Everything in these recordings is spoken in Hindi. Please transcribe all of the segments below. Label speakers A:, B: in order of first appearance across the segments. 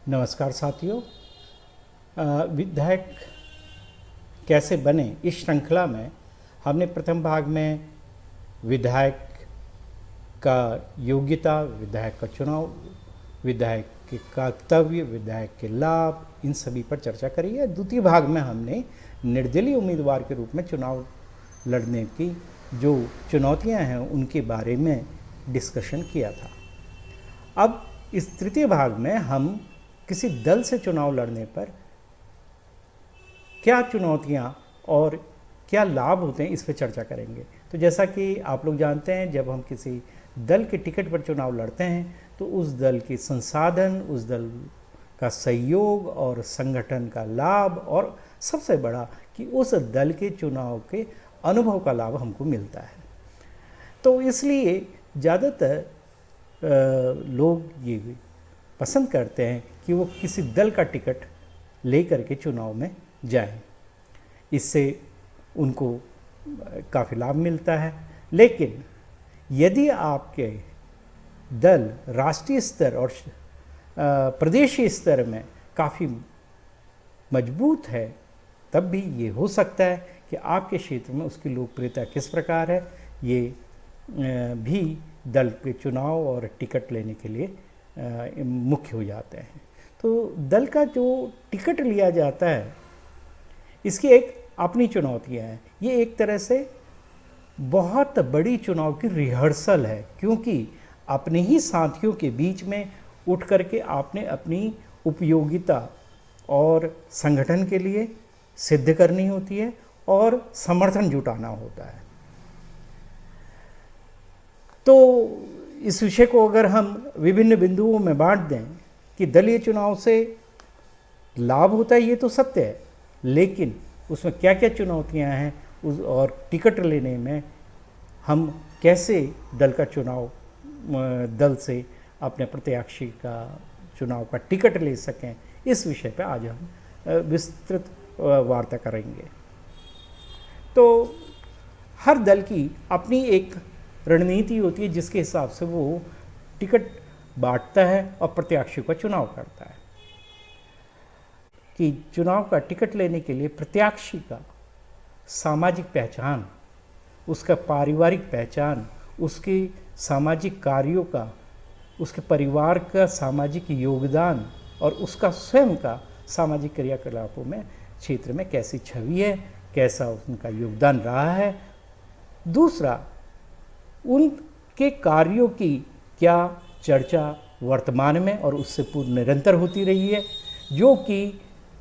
A: नमस्कार साथियों। विधायक कैसे बने इस श्रृंखला में हमने प्रथम भाग में विधायक का योग्यता, विधायक का चुनाव, विधायक के कर्तव्य, विधायक के लाभ, इन सभी पर चर्चा करी है। द्वितीय भाग में हमने निर्दलीय उम्मीदवार के रूप में चुनाव लड़ने की जो चुनौतियां हैं उनके बारे में डिस्कशन किया था। अब इस तृतीय भाग में हम किसी दल से चुनाव लड़ने पर क्या चुनौतियां और क्या लाभ होते हैं इस पर चर्चा करेंगे। तो जैसा कि आप लोग जानते हैं, जब हम किसी दल के टिकट पर चुनाव लड़ते हैं तो उस दल के संसाधन, उस दल का सहयोग और संगठन का लाभ, और सबसे बड़ा कि उस दल के चुनाव के अनुभव का लाभ हमको मिलता है। तो इसलिए ज़्यादातर लोग ये पसंद करते हैं कि वो किसी दल का टिकट लेकर के चुनाव में जाएं। इससे उनको काफ़ी लाभ मिलता है। लेकिन यदि आपके दल राष्ट्रीय स्तर और प्रदेशीय स्तर में काफ़ी मजबूत है, तब भी ये हो सकता है कि आपके क्षेत्र में उसकी लोकप्रियता किस प्रकार है, ये भी दल के चुनाव और टिकट लेने के लिए मुख्य हो जाते हैं। तो दल का जो टिकट लिया जाता है इसकी एक अपनी चुनौतियाँ हैं। ये एक तरह से बहुत बड़ी चुनाव की रिहर्सल है, क्योंकि अपने ही साथियों के बीच में उठ करके आपने अपनी उपयोगिता और संगठन के लिए सिद्ध करनी होती है और समर्थन जुटाना होता है। तो इस विषय को अगर हम विभिन्न बिंदुओं में बांट दें कि दलीय चुनाव से लाभ होता है, ये तो सत्य है, लेकिन उसमें क्या क्या चुनौतियां हैं उस और टिकट लेने में हम कैसे दल का चुनाव, दल से अपने प्रत्याशी का चुनाव का टिकट ले सकें, इस विषय पर आज हम विस्तृत वार्ता करेंगे। तो हर दल की अपनी एक रणनीति होती है जिसके हिसाब से वो टिकट बांटता है और प्रत्याशी का चुनाव करता है। कि चुनाव का टिकट लेने के लिए प्रत्याशी का सामाजिक पहचान, उसका पारिवारिक पहचान, उसके सामाजिक कार्यों का, उसके परिवार का सामाजिक योगदान और उसका स्वयं का सामाजिक क्रियाकलापों में क्षेत्र में कैसी छवि है, कैसा उनका योगदान रहा है। दूसरा, उनके कार्यों की क्या चर्चा वर्तमान में और उससे पूर्व निरंतर होती रही है, जो कि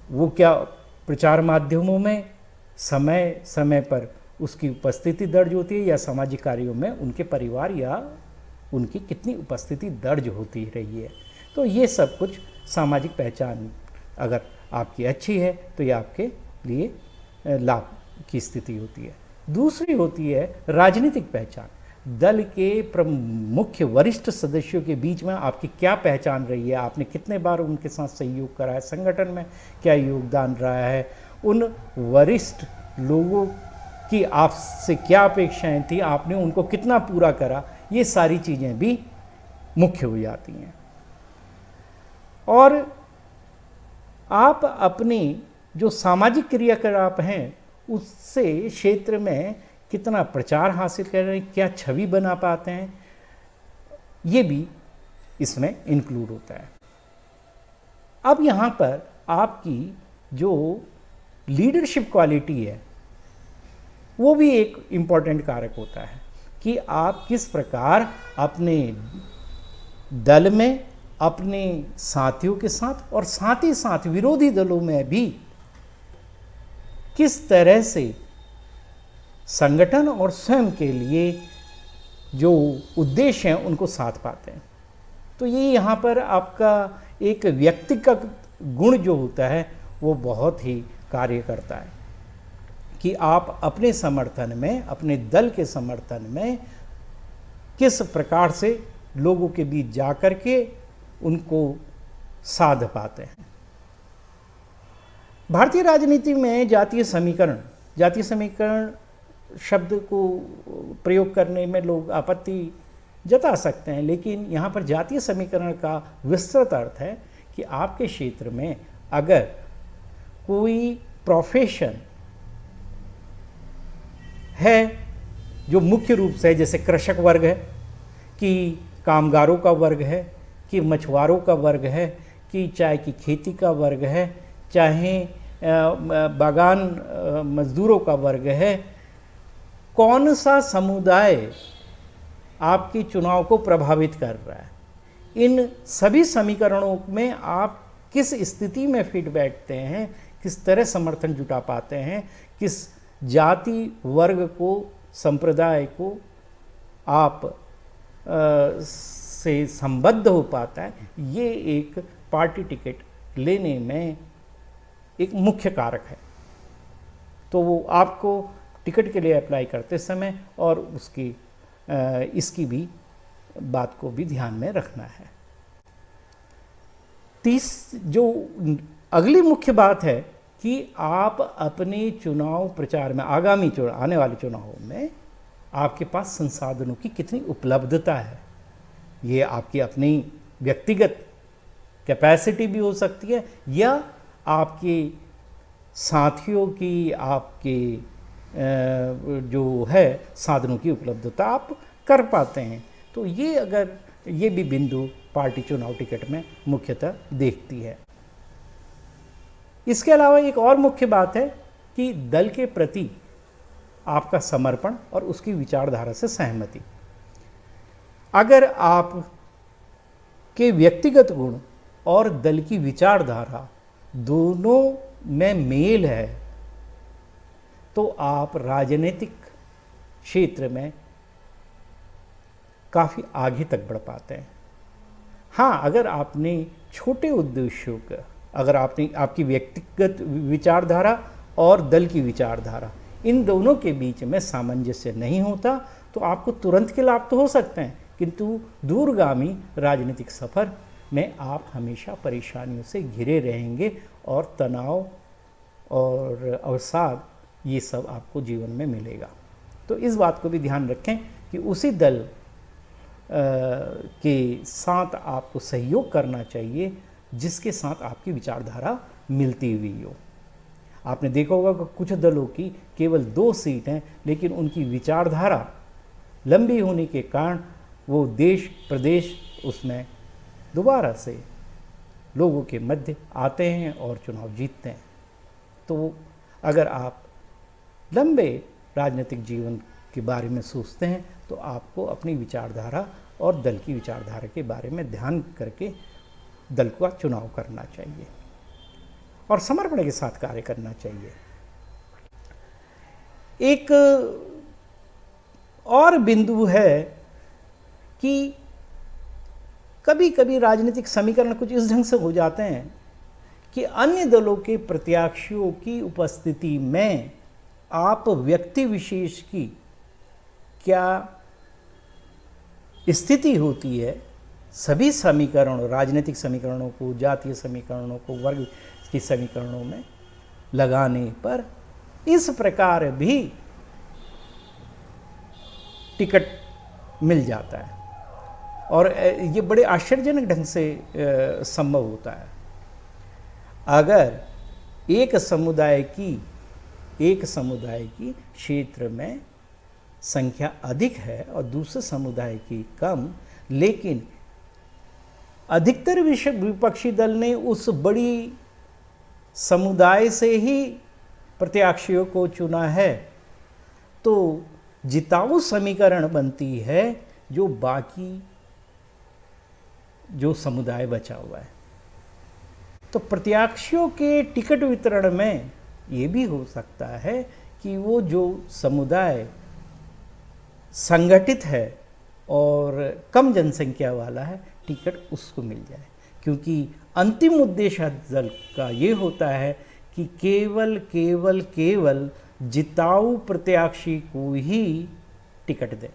A: वो क्या प्रचार माध्यमों में समय समय पर उसकी उपस्थिति दर्ज होती है या सामाजिक कार्यों में उनके परिवार या उनकी कितनी उपस्थिति दर्ज होती रही है। तो ये सब कुछ सामाजिक पहचान अगर आपकी अच्छी है तो ये आपके लिए लाभ की स्थिति होती है। दूसरी होती है राजनीतिक पहचान। दल के मुख्य वरिष्ठ सदस्यों के बीच में आपकी क्या पहचान रही है, आपने कितने बार उनके साथ सहयोग करा है, संगठन में क्या योगदान रहा है, उन वरिष्ठ लोगों की आपसे क्या अपेक्षाएं थी, आपने उनको कितना पूरा करा, ये सारी चीज़ें भी मुख्य हो जाती हैं। और आप अपनी जो सामाजिक क्रियाकलाप हैं उससे क्षेत्र में कितना प्रचार हासिल कर रहे हैं, क्या छवि बना पाते हैं, ये भी इसमें इंक्लूड होता है। अब यहाँ पर आपकी जो लीडरशिप क्वालिटी है वो भी एक इम्पॉर्टेंट कारक होता है कि आप किस प्रकार अपने दल में अपने साथियों के साथ और साथ ही साथ विरोधी दलों में भी किस तरह से संगठन और स्वयं के लिए जो उद्देश्य हैं उनको साथ पाते हैं। तो ये यहाँ पर आपका एक व्यक्तिगत गुण जो होता है वो बहुत ही कार्य करता है कि आप अपने समर्थन में, अपने दल के समर्थन में किस प्रकार से लोगों के बीच जा कर के उनको साध पाते हैं। भारतीय राजनीति में जातीय समीकरण शब्द को प्रयोग करने में लोग आपत्ति जता सकते हैं, लेकिन यहाँ पर जातीय समीकरण का विस्तृत अर्थ है कि आपके क्षेत्र में अगर कोई प्रोफेशन है जो मुख्य रूप से, जैसे कृषक वर्ग है, कि कामगारों का वर्ग है, कि मछुआरों का वर्ग है, कि चाय की खेती का वर्ग है, चाहे बागान मजदूरों का वर्ग है, कौन सा समुदाय आपके चुनाव को प्रभावित कर रहा है, इन सभी समीकरणों में आप किस स्थिति में फिट बैठते हैं, किस तरह समर्थन जुटा पाते हैं, किस जाति वर्ग को, संप्रदाय को आप से संबद्ध हो पाता है, ये एक पार्टी टिकट लेने में एक मुख्य कारक है। तो वो आपको टिकट के लिए अप्लाई करते समय और उसकी इसकी भी बात को भी ध्यान में रखना है। जो अगली मुख्य बात है कि आप अपने चुनाव प्रचार में, आगामी आने वाले चुनावों में आपके पास संसाधनों की कितनी उपलब्धता है। ये आपकी अपनी व्यक्तिगत कैपेसिटी भी हो सकती है या आपके साथियों की, आपके जो है साधनों की उपलब्धता आप कर पाते हैं। तो ये भी बिंदु पार्टी चुनाव टिकट में मुख्यतः देखती है। इसके अलावा एक और मुख्य बात है कि दल के प्रति आपका समर्पण और उसकी विचारधारा से सहमति। अगर आप के व्यक्तिगत गुण और दल की विचारधारा दोनों में मेल है तो आप राजनीतिक क्षेत्र में काफ़ी आगे तक बढ़ पाते हैं। हाँ, अगर आपने छोटे उद्देश्यों का, अगर आपकी व्यक्तिगत विचारधारा और दल की विचारधारा इन दोनों के बीच में सामंजस्य नहीं होता तो आपको तुरंत के लाभ तो हो सकते हैं, किंतु दूरगामी राजनीतिक सफ़र में आप हमेशा परेशानियों से घिरे रहेंगे और तनाव और अवसाद ये सब आपको जीवन में मिलेगा। तो इस बात को भी ध्यान रखें कि उसी दल के साथ आपको सहयोग करना चाहिए जिसके साथ आपकी विचारधारा मिलती हुई हो। आपने देखा होगा कि कुछ दलों की केवल 2 सीट हैं, लेकिन उनकी विचारधारा लंबी होने के कारण वो देश प्रदेश उसमें दोबारा से लोगों के मध्य आते हैं और चुनाव जीतते हैं। तो अगर आप लंबे राजनीतिक जीवन के बारे में सोचते हैं तो आपको अपनी विचारधारा और दल की विचारधारा के बारे में ध्यान करके दल का चुनाव करना चाहिए और समर्पण के साथ कार्य करना चाहिए। एक और बिंदु है कि कभी कभी राजनीतिक समीकरण कुछ इस ढंग से हो जाते हैं कि अन्य दलों के प्रत्याशियों की उपस्थिति में आप व्यक्ति विशेष की क्या स्थिति होती है, सभी समीकरणों, राजनीतिक समीकरणों को, जातीय समीकरणों को, वर्ग की समीकरणों में लगाने पर इस प्रकार भी टिकट मिल जाता है और ये बड़े आश्चर्यजनक ढंग से संभव होता है। अगर एक समुदाय की क्षेत्र में संख्या अधिक है और दूसरे समुदाय की कम, लेकिन अधिकतर विपक्षी दल ने उस बड़ी समुदाय से ही प्रत्याशियों को चुना है, तो जिताऊ समीकरण बनती है जो बाकी जो समुदाय बचा हुआ है। तो प्रत्याशियों के टिकट वितरण में ये भी हो सकता है कि वो जो समुदाय संगठित है और कम जनसंख्या वाला है, टिकट उसको मिल जाए, क्योंकि अंतिम उद्देश्य दल का ये होता है कि केवल जिताऊ प्रत्याशी को ही टिकट दे।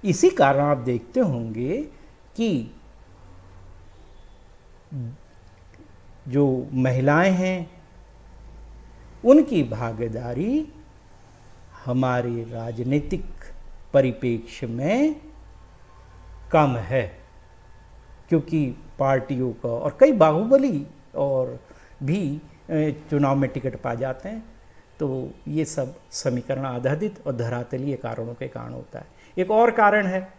A: इसी कारण आप देखते होंगे कि जो महिलाएं हैं उनकी भागीदारी हमारे राजनीतिक परिप्रेक्ष्य में कम है, क्योंकि पार्टियों का और कई बाहुबली और भी चुनाव में टिकट पा जाते हैं। तो ये सब समीकरण आधारित और धरातलीय कारणों के कारण होता है। एक और कारण है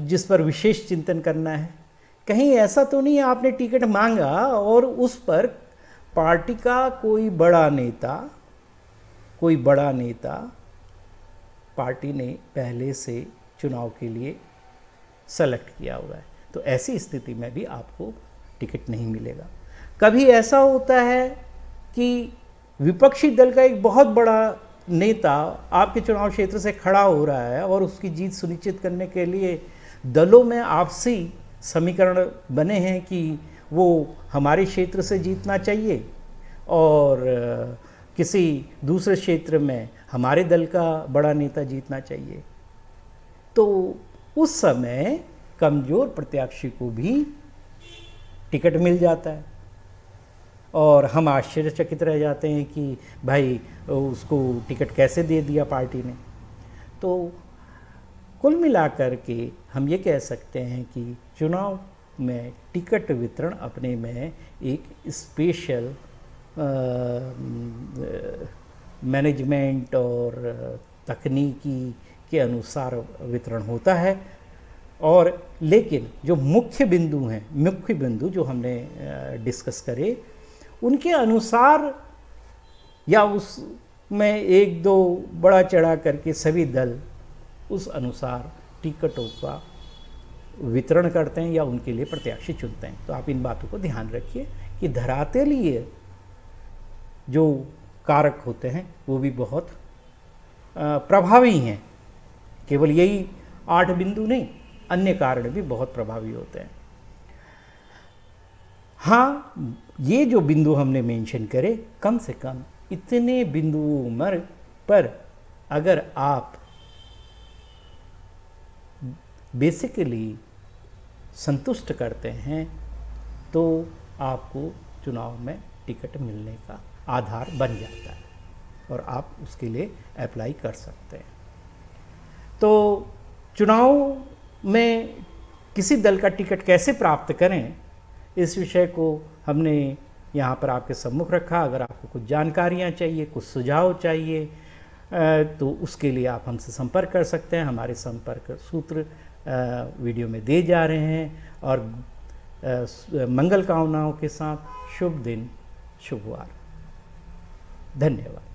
A: जिस पर विशेष चिंतन करना है, कहीं ऐसा तो नहीं है आपने टिकट मांगा और उस पर पार्टी का कोई बड़ा नेता पार्टी ने पहले से चुनाव के लिए सेलेक्ट किया हुआ है, तो ऐसी स्थिति में भी आपको टिकट नहीं मिलेगा। कभी ऐसा होता है कि विपक्षी दल का एक बहुत बड़ा नेता आपके चुनाव क्षेत्र से खड़ा हो रहा है और उसकी जीत सुनिश्चित करने के लिए दलों में आपसी समीकरण बने हैं कि वो हमारे क्षेत्र से जीतना चाहिए और किसी दूसरे क्षेत्र में हमारे दल का बड़ा नेता जीतना चाहिए। तो उस समय कमज़ोर प्रत्याशी को भी टिकट मिल जाता है और हम आश्चर्यचकित रह जाते हैं कि भाई उसको टिकट कैसे दे दिया पार्टी ने। तो कुल मिलाकर के हम ये कह सकते हैं कि चुनाव में टिकट वितरण अपने में एक स्पेशल मैनेजमेंट और तकनीकी के अनुसार वितरण होता है। और लेकिन जो मुख्य बिंदु जो हमने डिस्कस करे, उनके अनुसार या उसमें एक दो बड़ा चढ़ा करके सभी दल उस अनुसार टिकटों का वितरण करते हैं या उनके लिए प्रत्याशी चुनते हैं। तो आप इन बातों को ध्यान रखिए कि धरातलीय जो कारक होते हैं वो भी बहुत प्रभावी हैं। केवल यही 8 बिंदु नहीं, अन्य कारण भी बहुत प्रभावी होते हैं। हाँ, ये जो बिंदु हमने मेंशन करे, कम से कम इतने बिंदुओं पर अगर आप बेसिकली संतुष्ट करते हैं तो आपको चुनाव में टिकट मिलने का आधार बन जाता है और आप उसके लिए अप्लाई कर सकते हैं। तो चुनाव में किसी दल का टिकट कैसे प्राप्त करें, इस विषय को हमने यहाँ पर आपके सम्मुख रखा। अगर आपको कुछ जानकारियाँ चाहिए, कुछ सुझाव चाहिए, तो उसके लिए आप हमसे संपर्क कर सकते हैं। हमारे संपर्क सूत्र वीडियो में दे जा रहे हैं। और मंगल कामनाओं के साथ शुभ दिन, शुभ वार। धन्यवाद।